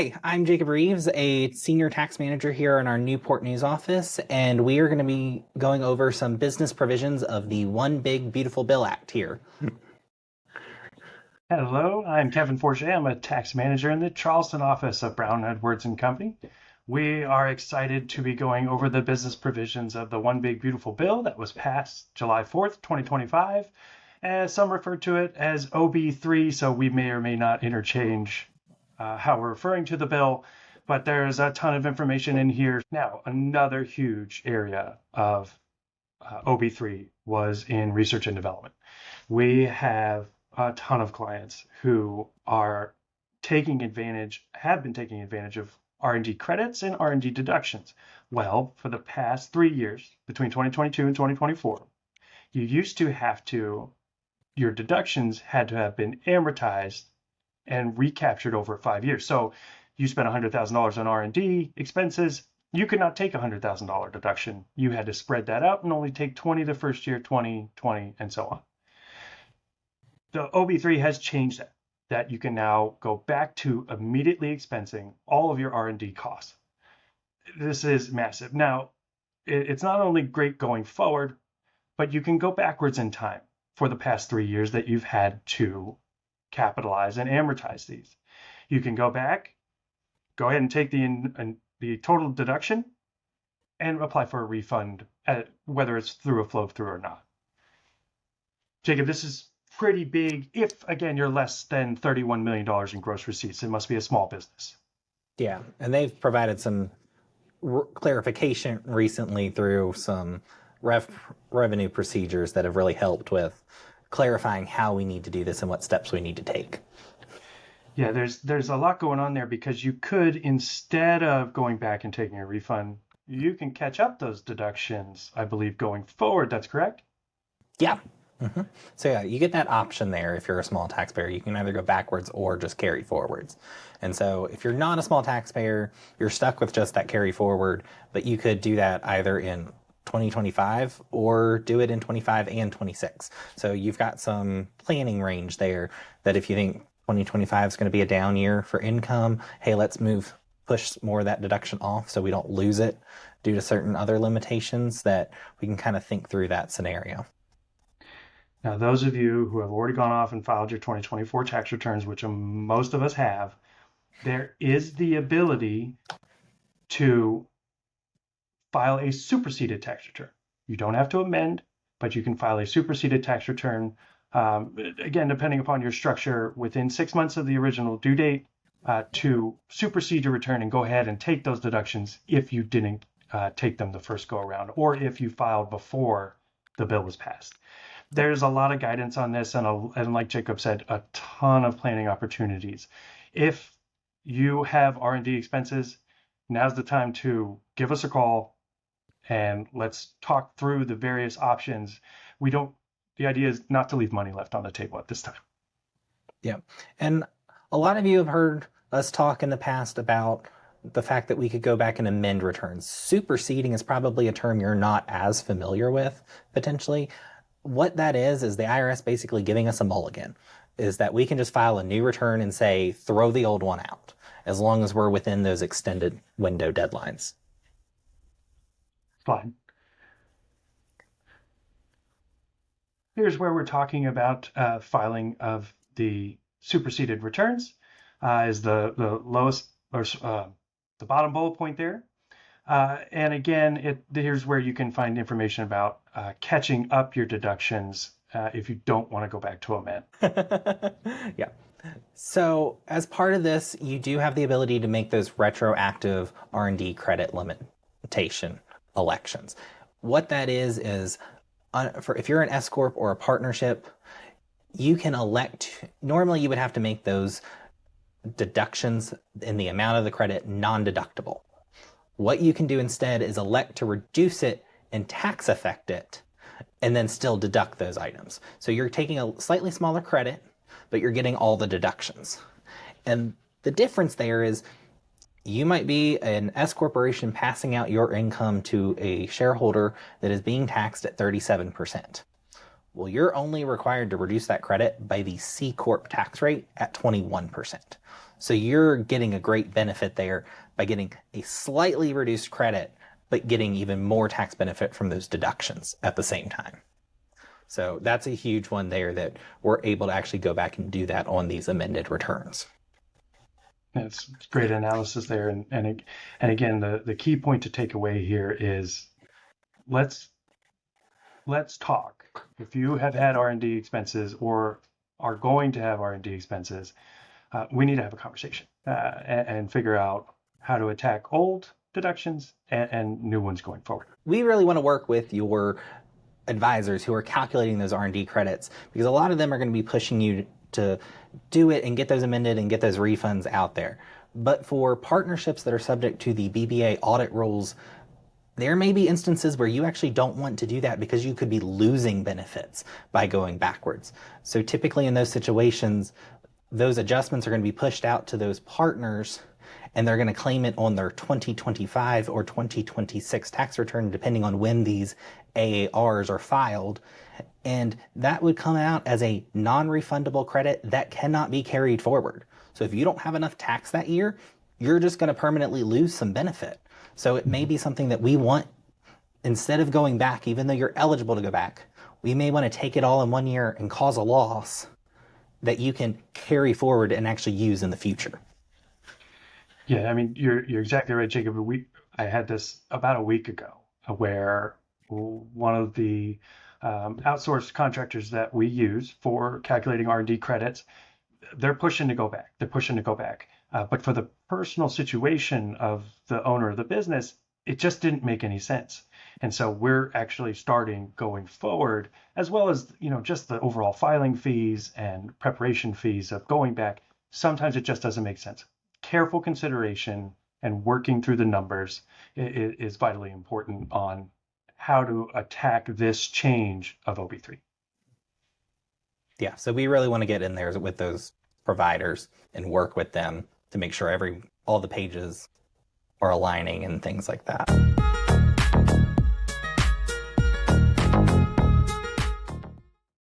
Hi, I'm Jacob Reeves, a senior tax manager here in our Newport News office, and we are going to be going over some business provisions of the One Big Beautiful Bill Act here. Hello, I'm Kevin Forget. I'm a tax manager in the Charleston office of Brown Edwards and Company. We are excited to be going over the business provisions of the One Big Beautiful Bill that was passed July 4th, 2025. As some refer to it as OB3, so we may or may not interchange how we're referring to the bill, but there's a ton of information in here. Now, another huge area of OB3 was in research and development. We have a ton of clients who are have been taking advantage of R&D credits and R&D deductions. Well, for the past 3 years, between 2022 and 2024, you used to have to, your deductions had to have been amortized and recaptured over 5 years. So you spent $100,000 on R&D expenses, you could not take a $100,000 deduction. You had to spread that out and only take 20 the first year, 20, 20, and so on. The OB3 has changed that you can now go back to immediately expensing all of your R&D costs. This is massive. Now, it's not only great going forward, but you can go backwards in time for the past 3 years that you've had to capitalize and amortize these. You can go back, go ahead and take the total deduction and apply for a refund, whether it's through a flow through or not. Jacob, this is pretty big. If, again, you're less than $31 million in gross receipts, it must be a small business. Yeah, and they've provided some clarification recently through some revenue procedures that have really helped with clarifying how we need to do this and what steps we need to take. Yeah, there's a lot going on there because you could, instead of going back and taking a refund, you can catch up those deductions, I believe, going forward. That's correct? Yeah. Mm-hmm. So yeah, you get that option there if you're a small taxpayer. You can either go backwards or just carry forwards. And so if you're not a small taxpayer, you're stuck with just that carry forward, but you could do that either in 2025 or do it in 25 and 26. So you've got some planning range there that if you think 2025 is going to be a down year for income, hey, let's push more of that deduction off so we don't lose it due to certain other limitations, that we can kind of think through that scenario. Now, those of you who have already gone off and filed your 2024 tax returns, which most of us have, there is the ability to file a superseded tax return. You don't have to amend, but you can file a superseded tax return, again, depending upon your structure, within 6 months of the original due date, to supersede your return and go ahead and take those deductions if you didn't take them the first go around, or if you filed before the bill was passed. There's a lot of guidance on this, and like Jacob said, a ton of planning opportunities. If you have R&D expenses, now's the time to give us a call and let's talk through the various options. The idea is not to leave money left on the table at this time. Yeah. And a lot of you have heard us talk in the past about the fact that we could go back and amend returns. Superseding is probably a term you're not as familiar with, potentially. What that is the IRS basically giving us a mulligan, is that we can just file a new return and say, throw the old one out, as long as we're within those extended window deadlines. Fine. Here's where we're talking about filing of the superseded returns, is the lowest, or the bottom bullet point there. And again, here's where you can find information about catching up your deductions if you don't want to go back to amend. Yeah. So as part of this, you do have the ability to make those retroactive R&D credit limitation elections. What that is if you're an S Corp or a partnership, you can elect, normally you would have to make those deductions in the amount of the credit non-deductible. What you can do instead is elect to reduce it and tax affect it, and then still deduct those items. So you're taking a slightly smaller credit, but you're getting all the deductions. And the difference there is you might be an S corporation passing out your income to a shareholder that is being taxed at 37%. Well, you're only required to reduce that credit by the C Corp tax rate at 21%. So you're getting a great benefit there by getting a slightly reduced credit, but getting even more tax benefit from those deductions at the same time. So that's a huge one there that we're able to actually go back and do that on these amended returns. It's great analysis there, and again, the key point to take away here is let's let's talk. If you have had R&D expenses or are going to have R&D expenses, we need to have a conversation and figure out how to attack old deductions and new ones going forward. We really want to work with your advisors who are calculating those R&D credits, because a lot of them are going to be pushing you to do it and get those amended and get those refunds out there. But for partnerships that are subject to the BBA audit rules, there may be instances where you actually don't want to do that because you could be losing benefits by going backwards. So typically in those situations, those adjustments are going to be pushed out to those partners, and they're going to claim it on their 2025 or 2026 tax return, depending on when these AARs are filed. And that would come out as a non-refundable credit that cannot be carried forward. So if you don't have enough tax that year, you're just going to permanently lose some benefit. So it may be something that we want, instead of going back, even though you're eligible to go back, we may want to take it all in one year and cause a loss that you can carry forward and actually use in the future. Yeah, I mean, you're exactly right, Jacob. I had this about a week ago where one of the outsourced contractors that we use for calculating R&D credits, they're pushing to go back. They're pushing to go back. But for the personal situation of the owner of the business, it just didn't make any sense. And so we're actually starting going forward, as well as, just the overall filing fees and preparation fees of going back. Sometimes it just doesn't make sense. Careful consideration and working through the numbers is vitally important on how to attack this change of OB3. Yeah, so we really want to get in there with those providers and work with them to make sure all the pages are aligning and things like that.